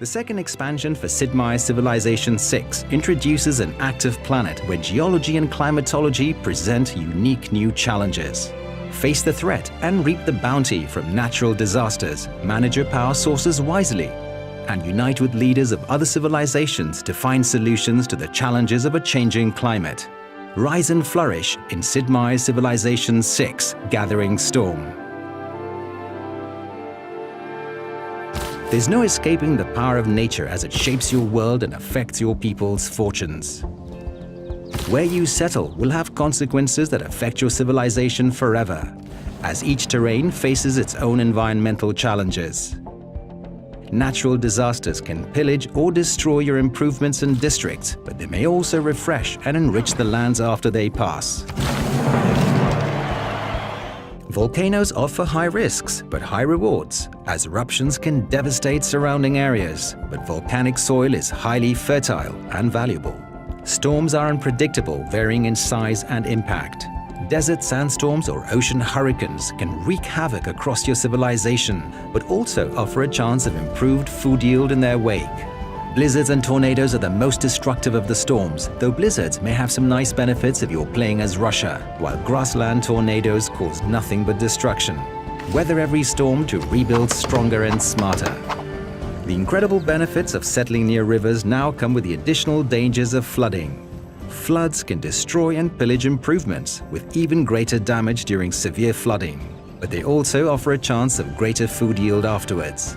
The second expansion for Sid Meier's Civilization 6 introduces an active planet where geology and climatology present unique new challenges. Face the threat and reap the bounty from natural disasters, manage your power sources wisely, and unite with leaders of other civilizations to find solutions to the challenges of a changing climate. Rise and flourish in Sid Meier's Civilization 6 Gathering Storm. There's no escaping the power of nature as it shapes your world and affects your people's fortunes. Where you settle will have consequences that affect your civilization forever, as each terrain faces its own environmental challenges. Natural disasters can pillage or destroy your improvements and districts, but they may also refresh and enrich the lands after they pass. Volcanoes offer high risks, but high rewards, as eruptions can devastate surrounding areas, but volcanic soil is highly fertile and valuable. Storms are unpredictable, varying in size and impact. Desert sandstorms or ocean hurricanes can wreak havoc across your civilization, but also offer a chance of improved food yield in their wake. Blizzards and tornadoes are the most destructive of the storms, though blizzards may have some nice benefits if you're playing as Russia, while grassland tornadoes cause nothing but destruction. Weather every storm to rebuild stronger and smarter. The incredible benefits of settling near rivers now come with the additional dangers of flooding. Floods can destroy and pillage improvements, with even greater damage during severe flooding, but they also offer a chance of greater food yield afterwards.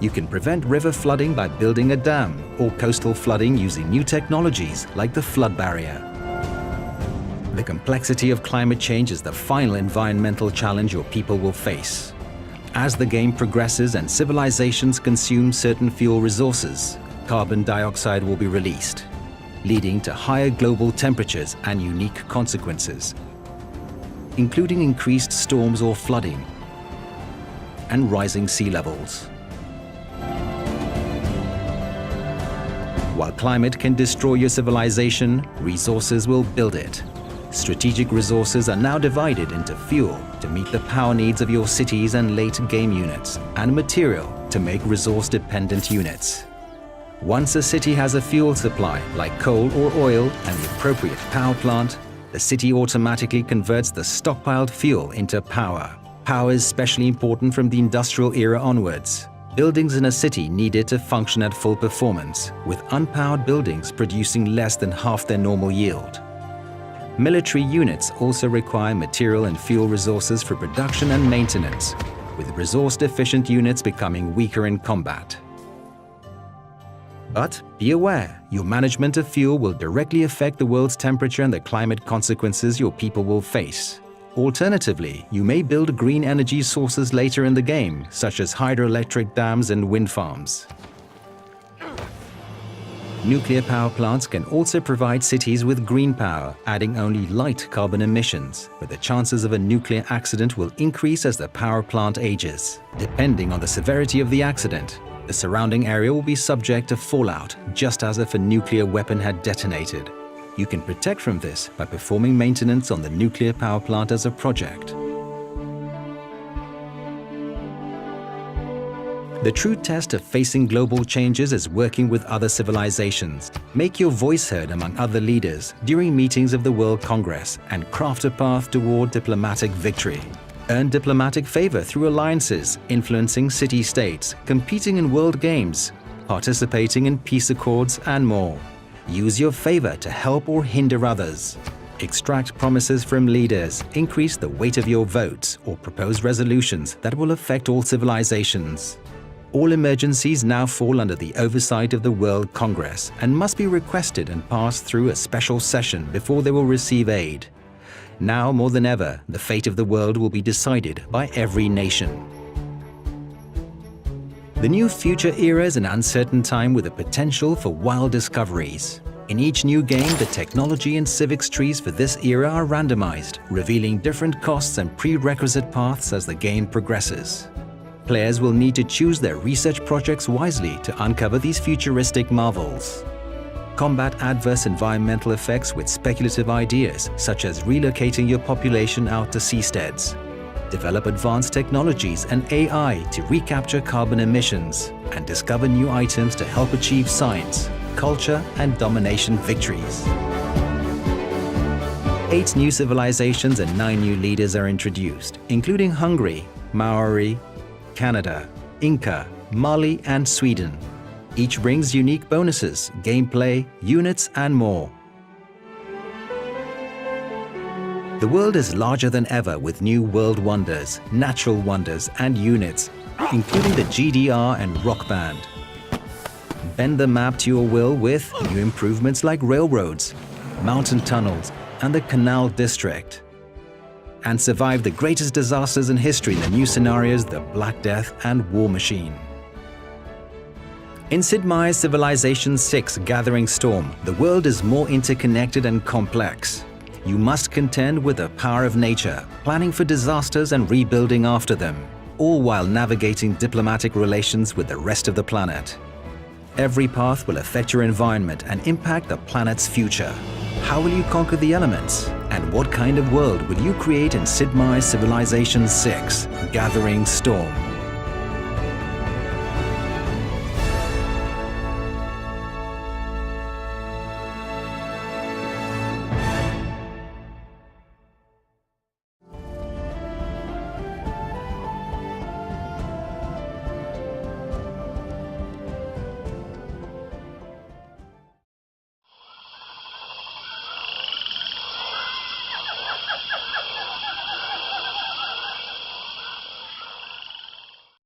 You can prevent river flooding by building a dam, or coastal flooding using new technologies like the flood barrier. The complexity of climate change is the final environmental challenge your people will face. As the game progresses and civilizations consume certain fuel resources, carbon dioxide will be released, leading to higher global temperatures and unique consequences, including increased storms or flooding and rising sea levels. While climate can destroy your civilization, resources will build it. Strategic resources are now divided into fuel to meet the power needs of your cities and late game units, and material to make resource-dependent units. Once a city has a fuel supply, like coal or oil, and the appropriate power plant, the city automatically converts the stockpiled fuel into power. Power is especially important from the industrial era onwards. Buildings in a city needed to function at full performance, with unpowered buildings producing less than half their normal yield. Military units also require material and fuel resources for production and maintenance, with resource-deficient units becoming weaker in combat. But be aware, your management of fuel will directly affect the world's temperature and the climate consequences your people will face. Alternatively, you may build green energy sources later in the game, such as hydroelectric dams and wind farms. Nuclear power plants can also provide cities with green power, adding only light carbon emissions, but the chances of a nuclear accident will increase as the power plant ages. Depending on the severity of the accident, the surrounding area will be subject to fallout, just as if a nuclear weapon had detonated. You can protect from this by performing maintenance on the nuclear power plant as a project. The true test of facing global changes is working with other civilizations. Make your voice heard among other leaders during meetings of the World Congress and craft a path toward diplomatic victory. Earn diplomatic favor through alliances, influencing city-states, competing in world games, participating in peace accords, and more. Use your favor to help or hinder others. Extract promises from leaders, increase the weight of your votes, or propose resolutions that will affect all civilizations. All emergencies now fall under the oversight of the World Congress and must be requested and passed through a special session before they will receive aid. Now more than ever, the fate of the world will be decided by every nation. The new future era is an uncertain time with the potential for wild discoveries. In each new game, the technology and civics trees for this era are randomized, revealing different costs and prerequisite paths as the game progresses. Players will need to choose their research projects wisely to uncover these futuristic marvels. Combat adverse environmental effects with speculative ideas, such as relocating your population out to seasteads. develop advanced technologies and AI to recapture carbon emissions, and discover new items to help achieve science, culture, and domination victories. 8 new civilizations and 9 new leaders are introduced, including Hungary, Maori, Canada, Inca, Mali, and Sweden. Each brings unique bonuses, gameplay, units, and more. The world is larger than ever with new world wonders, natural wonders, and units, including the GDR and Rock Band. Bend the map to your will with new improvements like railroads, mountain tunnels, and the Canal District. And survive the greatest disasters in history in the new scenarios the Black Death and War Machine. In Sid Meier's Civilization VI Gathering Storm, the world is more interconnected and complex. You must contend with the power of nature, planning for disasters and rebuilding after them, all while navigating diplomatic relations with the rest of the planet. Every path will affect your environment and impact the planet's future. How will you conquer the elements? And what kind of world will you create in Sid Meier's Civilization VI Gathering Storm?